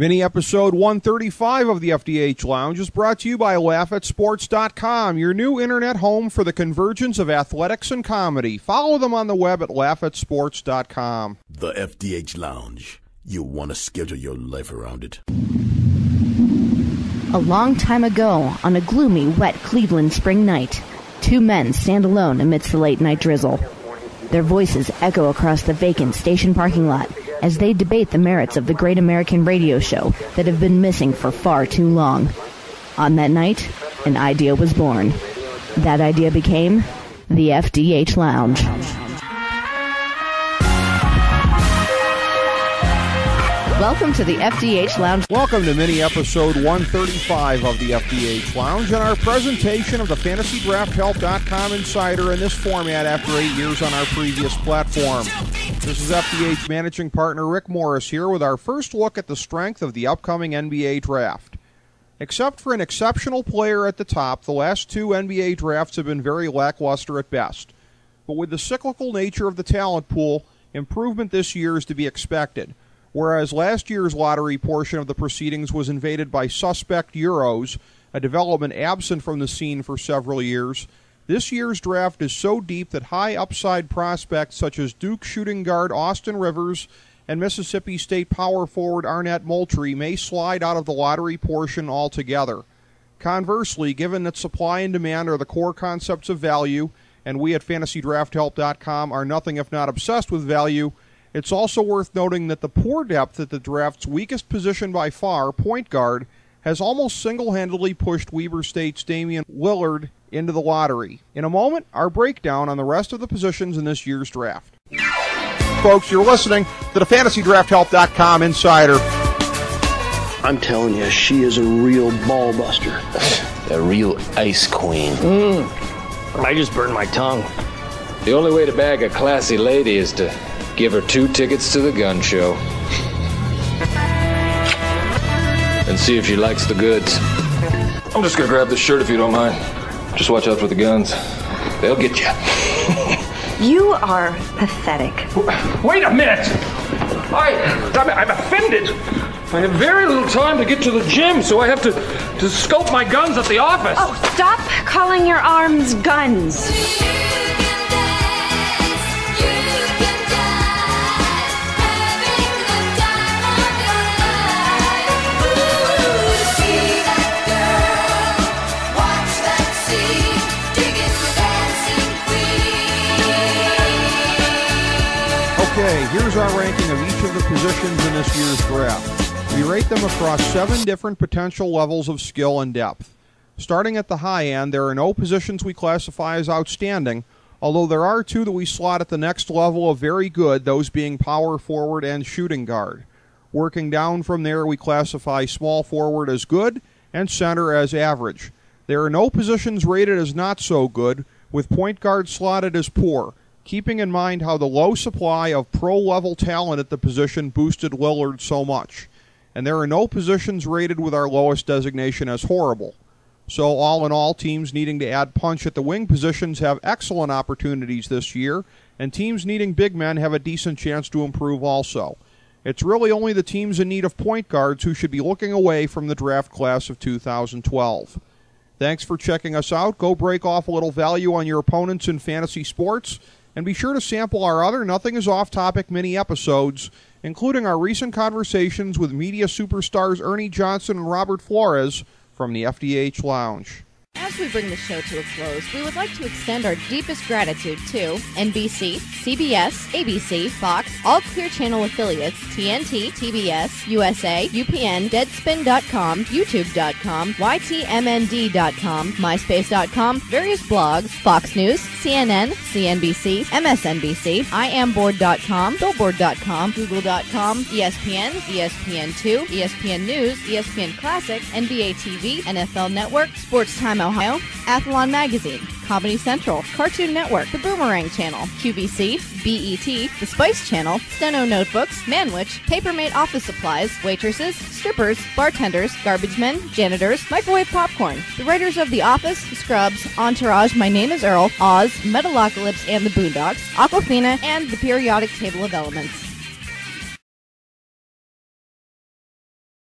Mini episode 135 of the FDH Lounge is brought to you by laughatsports.com, your new internet home for the convergence of athletics and comedy. Follow them on the web at laughatsports.com. The FDH Lounge. You want to schedule your life around it. A long time ago, on a gloomy, wet Cleveland spring night, two men stand alone amidst the late-night drizzle. Their voices echo across the vacant station parking lot as they debate the merits of the great American radio show that have been missing for far too long. On that night, an idea was born. That idea became the FDH Lounge. Welcome to the FDH Lounge. Welcome to mini episode 135 of the FDH Lounge and our presentation of the FantasyDraftHelp.com Insider in this format after 8 years on our previous platform. This is FDH Managing Partner Rick Morris here with our first look at the strength of the upcoming NBA Draft. Except for an exceptional player at the top, the last two NBA drafts have been very lackluster at best. But with the cyclical nature of the talent pool, improvement this year is to be expected. Whereas last year's lottery portion of the proceedings was invaded by suspect Euros, a development absent from the scene for several years, this year's draft is so deep that high upside prospects such as Duke shooting guard Austin Rivers and Mississippi State power forward Arnett Moultrie may slide out of the lottery portion altogether. Conversely, given that supply and demand are the core concepts of value, and we at FantasyDraftHelp.com are nothing if not obsessed with value, it's also worth noting that the poor depth at the draft's weakest position by far, point guard, has almost single-handedly pushed Weber State's Damian Lillard into the lottery. In a moment, our breakdown on the rest of the positions in this year's draft. Folks, you're listening to the FantasyDraftHelp.com Insider. I'm telling you, she is a real ball buster. A real ice queen. I just burned my tongue. The only way to bag a classy lady is to give her 2 tickets to the gun show. And see if she likes the goods. I'm just gonna grab this shirt if you don't mind. Just watch out for the guns. They'll get you. You are pathetic. Wait a minute! I'm offended. I have very little time to get to the gym, so I have to scope my guns at the office. Oh, stop calling your arms guns. Okay, here's our ranking of each of the positions in this year's draft. We rate them across 7 different potential levels of skill and depth. Starting at the high end, there are no positions we classify as outstanding, although there are 2 that we slot at the next level of very good, those being power forward and shooting guard. Working down from there, we classify small forward as good and center as average. There are no positions rated as not so good, with point guard slotted as poor, keeping in mind how the low supply of pro-level talent at the position boosted Lillard so much. And there are no positions rated with our lowest designation as horrible. So all in all, teams needing to add punch at the wing positions have excellent opportunities this year, and teams needing big men have a decent chance to improve also. It's really only the teams in need of point guards who should be looking away from the draft class of 2012. Thanks for checking us out. Go break off a little value on your opponents in fantasy sports, and be sure to sample our other Nothing is Off-Topic mini episodes, including our recent conversations with media superstars Ernie Johnson and Robert Flores from the FDH Lounge. As we bring the show to a close, we would like to extend our deepest gratitude to NBC, CBS, ABC, Fox, all Clear Channel affiliates, TNT, TBS, USA, UPN, Deadspin.com, YouTube.com, YTMND.com, MySpace.com, various blogs, Fox News, CNN, CNBC, MSNBC, IamBoard.com, Billboard.com, Google.com, ESPN, ESPN2, ESPN News, ESPN Classic, NBA TV, NFL Network, Sports Time Ohio, Athlon Magazine, Comedy Central, Cartoon Network, The Boomerang Channel, QVC, BET, The Spice Channel, Steno Notebooks, Manwich, Papermate Office Supplies, waitresses, strippers, bartenders, garbage men, janitors, microwave popcorn, the writers of The Office, Scrubs, Entourage, My Name is Earl, Oz, Metalocalypse and the Boondocks, Aquafina, and the Periodic Table of Elements.